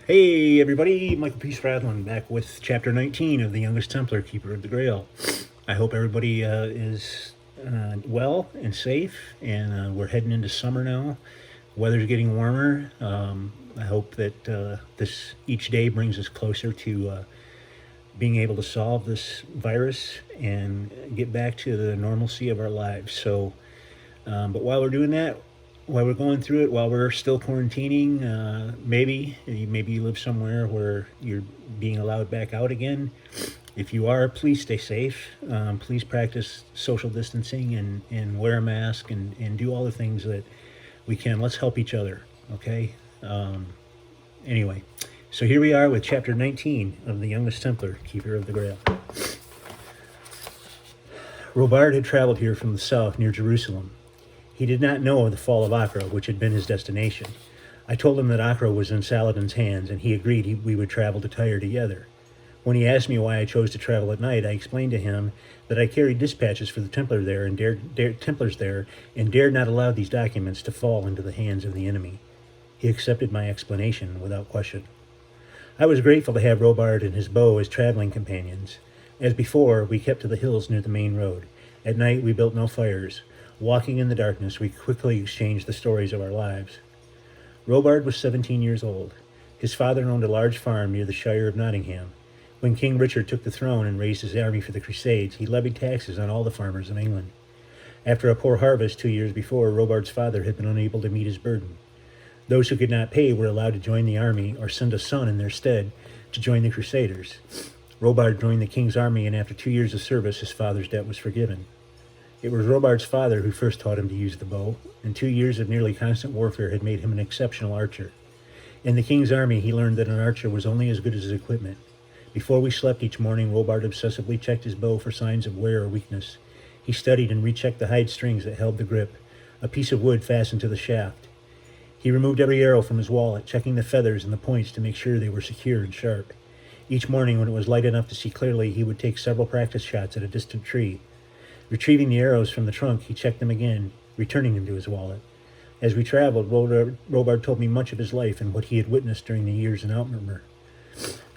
Hey everybody, Michael P. Spradlin back with Chapter 19 of the Youngest Templar, Keeper of the Grail. I hope everybody is well and safe, and we're heading into summer now. Weather's getting warmer. I hope that this each day brings us closer to being able to solve this virus and get back to the normalcy of our lives. But while we're doing that, while we're going through it, while we're still quarantining, maybe you live somewhere where you're being allowed back out again. If you are, please stay safe. Please practice social distancing and wear a mask and do all the things that we can. Let's help each other, okay? Anyway, so here we are with Chapter 19 of the Youngest Templar, Keeper of the Grail. Robard had traveled here from the south near Jerusalem. He did not know of the fall of Acre, which had been his destination. I told him that Acre was in Saladin's hands, and he agreed we would travel to Tyre together. When he asked me why I chose to travel at night, I explained to him that I carried dispatches for the Templars there and dared not allow these documents to fall into the hands of the enemy. He accepted my explanation without question. I was grateful to have Robard and his bow as traveling companions. As before, we kept to the hills near the main road. At night, we built no fires. Walking in the darkness, we quickly exchanged the stories of our lives. Robard was 17 years old. His father owned a large farm near the Shire of Nottingham. When King Richard took the throne and raised his army for the Crusades, he levied taxes on all the farmers of England. After a poor harvest 2 years before, Robard's father had been unable to meet his burden. Those who could not pay were allowed to join the army or send a son in their stead to join the Crusaders. Robard joined the king's army, and after 2 years of service, his father's debt was forgiven. It was Robard's father who first taught him to use the bow, and 2 years of nearly constant warfare had made him an exceptional archer. In the king's army, he learned that an archer was only as good as his equipment. Before we slept each morning, Robard obsessively checked his bow for signs of wear or weakness. He studied and rechecked the hide strings that held the grip, a piece of wood fastened to the shaft. He removed every arrow from his wallet, checking the feathers and the points to make sure they were secure and sharp. Each morning, when it was light enough to see clearly, he would take several practice shots at a distant tree. Retrieving the arrows from the trunk, he checked them again, returning them to his wallet. As we traveled, Robard told me much of his life and what he had witnessed during the years in Outmurmur.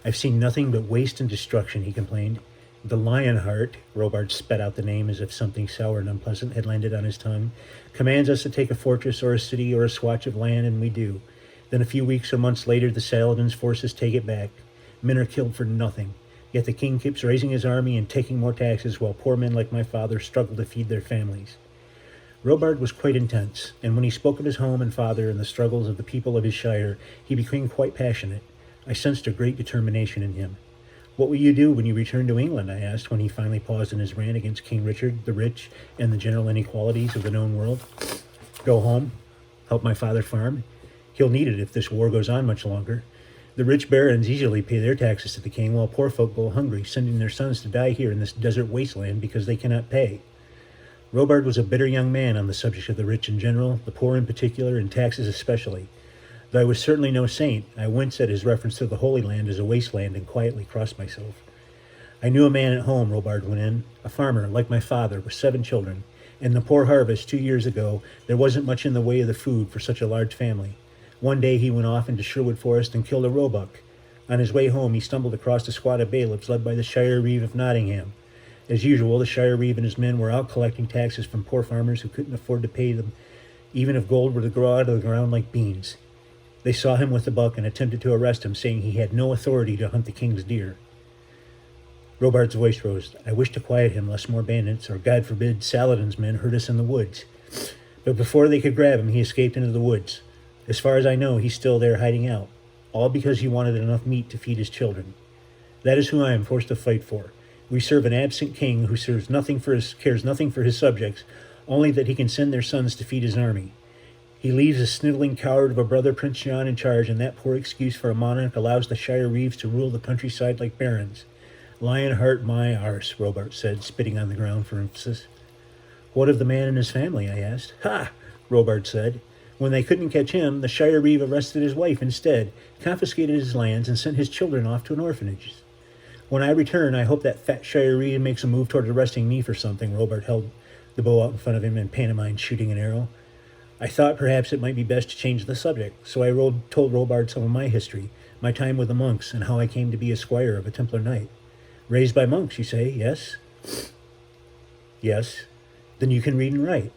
"I've seen nothing but waste and destruction," he complained. "The Lionheart," Robard spat out the name as if something sour and unpleasant had landed on his tongue, "commands us to take a fortress or a city or a swatch of land, and we do. Then a few weeks or months later, the Saladin's forces take it back. Men are killed for nothing. Yet the king keeps raising his army and taking more taxes while poor men like my father struggle to feed their families." Robard was quite intense, and when he spoke of his home and father and the struggles of the people of his shire, he became quite passionate. I sensed a great determination in him. "What will you do when you return to England?" I asked when he finally paused in his rant against King Richard, the rich, and the general inequalities of the known world. "Go home, help my father farm. He'll need it if this war goes on much longer. The rich barons easily pay their taxes to the king, while poor folk go hungry, sending their sons to die here in this desert wasteland because they cannot pay." Robard was a bitter young man on the subject of the rich in general, the poor in particular, and taxes especially. Though I was certainly no saint, I winced at his reference to the Holy Land as a wasteland and quietly crossed myself. "I knew a man at home," Robard went in, "a farmer, like my father, with 7 children. In the poor harvest 2 years ago, there wasn't much in the way of the food for such a large family. One day he went off into Sherwood Forest and killed a roebuck. On his way home, he stumbled across a squad of bailiffs led by the Shire Reeve of Nottingham. As usual, the Shire Reeve and his men were out collecting taxes from poor farmers who couldn't afford to pay them, even if gold were to grow out of the ground like beans. They saw him with the buck and attempted to arrest him, saying he had no authority to hunt the king's deer." Robard's voice rose. "I wish to quiet him, lest more bandits, or God forbid, Saladin's men hurt us in the woods. But before they could grab him, he escaped into the woods. As far as I know, he's still there hiding out, all because he wanted enough meat to feed his children. That is who I am forced to fight for. We serve an absent king who cares nothing for his subjects, only that he can send their sons to feed his army. He leaves a sniveling coward of a brother, Prince John, in charge, and that poor excuse for a monarch allows the Shire Reeves to rule the countryside like barons. Lionheart my arse," Robard said, spitting on the ground for emphasis. "What of the man and his family?" I asked. "Ha!" Robard said. "When they couldn't catch him, the Shire Reeve arrested his wife instead, confiscated his lands, and sent his children off to an orphanage. When I return, I hope that fat Shire Reeve makes a move toward arresting me for something." Robard held the bow out in front of him and pantomimed shooting an arrow. I thought perhaps it might be best to change the subject, so I told Robard some of my history, my time with the monks, and how I came to be a squire of a Templar knight. Raised by monks, you say, yes? Yes. Then you can read and write.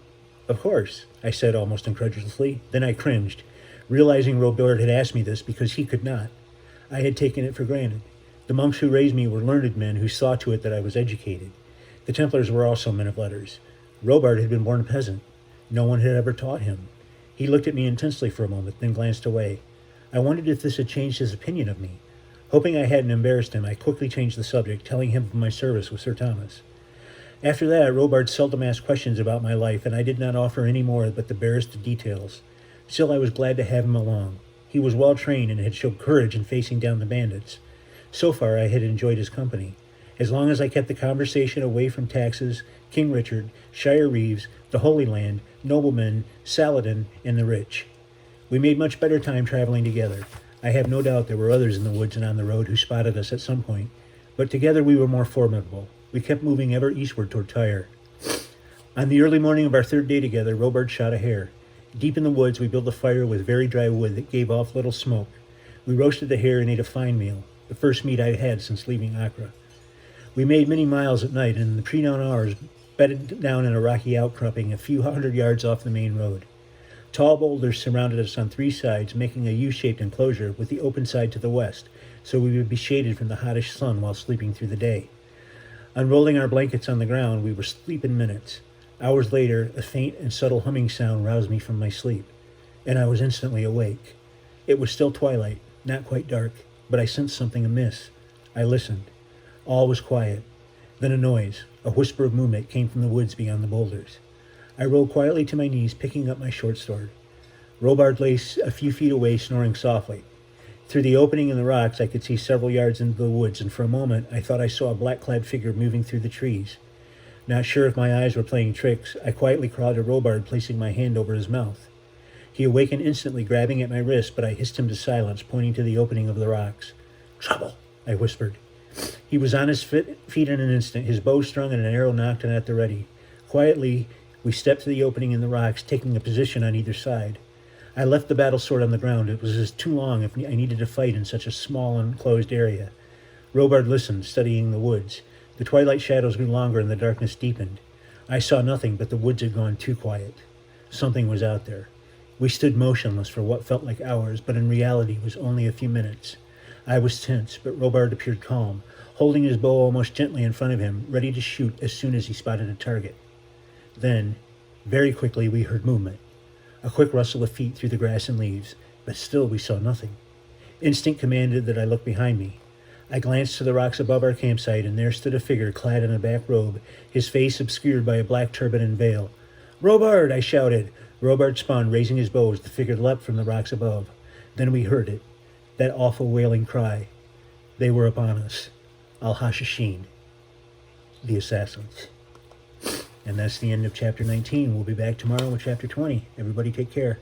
Of course, I said almost incredulously. Then I cringed, realizing Robard had asked me this because he could not. I had taken it for granted. The monks who raised me were learned men who saw to it that I was educated. The Templars were also men of letters. Robard had been born a peasant. No one had ever taught him. He looked at me intensely for a moment, then glanced away. I wondered if this had changed his opinion of me. Hoping I hadn't embarrassed him, I quickly changed the subject, telling him of my service with Sir Thomas. After that, Robard seldom asked questions about my life, and I did not offer any more but the barest details. Still, I was glad to have him along. He was well trained and had shown courage in facing down the bandits. So far, I had enjoyed his company. As long as I kept the conversation away from taxes, King Richard, Shire Reeves, the Holy Land, noblemen, Saladin, and the rich. We made much better time traveling together. I have no doubt there were others in the woods and on the road who spotted us at some point, but together we were more formidable. We kept moving ever eastward toward Tyre. On the early morning of our third day together, Robard shot a hare. Deep in the woods, we built a fire with very dry wood that gave off little smoke. We roasted the hare and ate a fine meal, the first meat I had had since leaving Accra. We made many miles at night, and in the pre-dawn hours bedded down in a rocky outcropping a few hundred yards off the main road. Tall boulders surrounded us on three sides, making a U-shaped enclosure with the open side to the west, so we would be shaded from the hottish sun while sleeping through the day. Unrolling our blankets on the ground, we were asleep in minutes. Hours later, a faint and subtle humming sound roused me from my sleep, and I was instantly awake. It was still twilight, not quite dark, but I sensed something amiss. I listened. All was quiet. Then a noise, a whisper of movement, came from the woods beyond the boulders. I rolled quietly to my knees, picking up my short sword. Robard lay a few feet away, snoring softly. Through the opening in the rocks, I could see several yards into the woods, and for a moment I thought I saw a black-clad figure moving through the trees. Not sure if my eyes were playing tricks, I quietly crawled to Robard, placing my hand over his mouth. He awakened instantly, grabbing at my wrist, but I hissed him to silence, pointing to the opening of the rocks. "Trouble," I whispered. He was on his feet in an instant, his bow strung and an arrow knocked and at the ready. Quietly, we stepped to the opening in the rocks, taking a position on either side. I left the battle sword on the ground. It was just too long if I needed to fight in such a small, enclosed area. Robard listened, studying the woods. The twilight shadows grew longer and the darkness deepened. I saw nothing, but the woods had gone too quiet. Something was out there. We stood motionless for what felt like hours, but in reality was only a few minutes. I was tense, but Robard appeared calm, holding his bow almost gently in front of him, ready to shoot as soon as he spotted a target. Then, very quickly, we heard movement. A quick rustle of feet through the grass and leaves, but still we saw nothing. Instinct commanded that I look behind me. I glanced to the rocks above our campsite, and there stood a figure clad in a back robe, his face obscured by a black turban and veil. "Robard!" I shouted. Robard spun, raising his bow as the figure leapt from the rocks above. Then we heard it, that awful wailing cry. They were upon us. Al-Hashashin, the assassins. And that's the end of Chapter 19. We'll be back tomorrow with Chapter 20. Everybody take care.